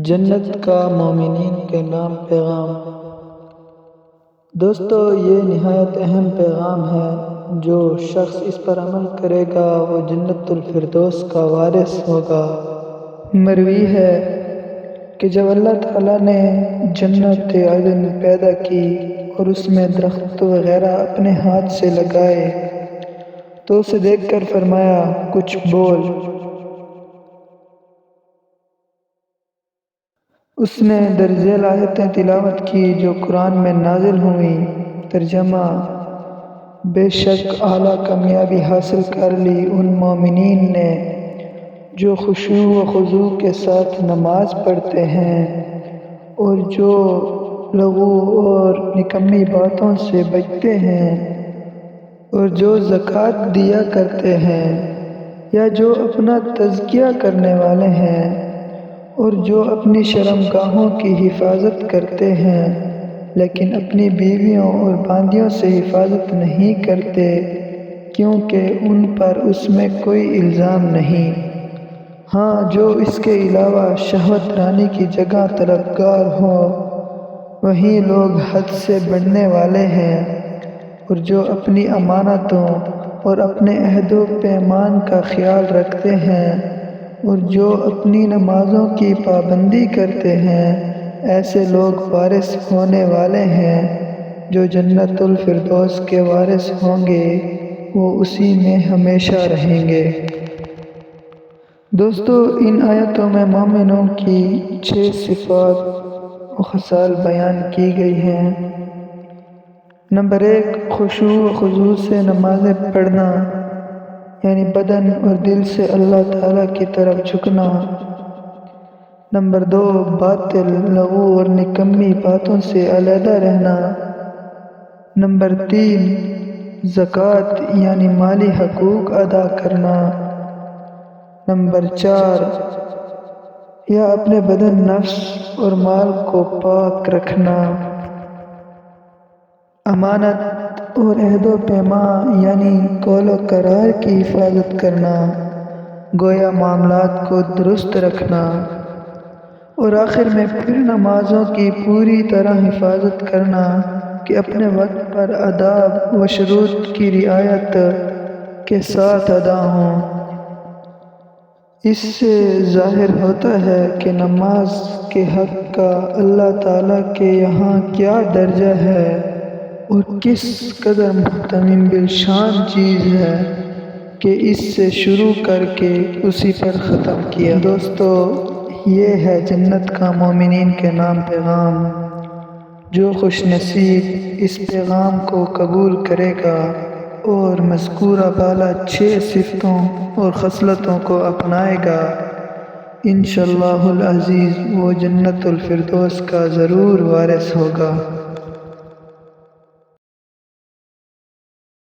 جنت کا مومنین کے نام پیغام۔ دوستو، یہ نہایت اہم پیغام ہے۔ جو شخص اس پر عمل کرے گا وہ جنت الفردوس کا وارث ہوگا۔ مروی ہے کہ جب اللہ تعالیٰ نے جنت عدن پیدا کی اور اس میں درخت وغیرہ اپنے ہاتھ سے لگائے تو اسے دیکھ کر فرمایا، کچھ بول۔ اس نے درج ذیل آیتیں تلاوت کی جو قرآن میں نازل ہوئیں۔ ترجمہ: بے شک اعلیٰ کامیابی حاصل کر لی ان مومنین نے جو خشوع و خضوع کے ساتھ نماز پڑھتے ہیں اور جو لغو اور نکمی باتوں سے بچتے ہیں اور جو زکوٰۃ دیا کرتے ہیں یا جو اپنا تزکیہ کرنے والے ہیں اور جو اپنی شرمگاہوں کی حفاظت کرتے ہیں لیکن اپنی بیویوں اور باندیوں سے حفاظت نہیں کرتے کیونکہ ان پر اس میں کوئی الزام نہیں۔ ہاں، جو اس کے علاوہ شہوت رانی کی جگہ طلبگار ہوں، وہی لوگ حد سے بڑھنے والے ہیں، اور جو اپنی امانتوں اور اپنے عہد و پیمان کا خیال رکھتے ہیں اور جو اپنی نمازوں کی پابندی کرتے ہیں، ایسے لوگ وارث ہونے والے ہیں جو جنت الفردوس کے وارث ہوں گے، وہ اسی میں ہمیشہ رہیں گے۔ دوستو، ان آیتوں میں مومنوں کی 6 صفات و خصال بیان کی گئی ہیں۔ نمبر 1، خشوع و خضوع سے نمازیں پڑھنا، یعنی بدن اور دل سے اللہ تعالیٰ کی طرف جھکنا۔ نمبر 2، باطل، لغو اور نکمی باتوں سے علیحدہ رہنا۔ نمبر 3، زکوٰۃ یعنی مالی حقوق ادا کرنا۔ نمبر 4، یا اپنے بدن، نفس اور مال کو پاک رکھنا۔ امانت اور عہد و پیمان یعنی قول و قرار کی حفاظت کرنا، گویا معاملات کو درست رکھنا۔ اور آخر میں پھر نمازوں کی پوری طرح حفاظت کرنا کہ اپنے وقت پر آداب و شروط کی رعایت کے ساتھ ادا ہوں۔ اس سے ظاہر ہوتا ہے کہ نماز کے حق کا اللہ تعالیٰ کے یہاں کیا درجہ ہے اور کس قدر محترم بالشان چیز ہے کہ اس سے شروع کر کے اسی پر ختم کیا۔ دوستو، یہ ہے جنت کا مومنین کے نام پیغام۔ جو خوش نصیب اس پیغام کو قبول کرے گا اور مذکورہ بالا 6 صفتوں اور خصلتوں کو اپنائے گا، انشاءاللہ العزیز وہ جنت الفردوس کا ضرور وارث ہوگا۔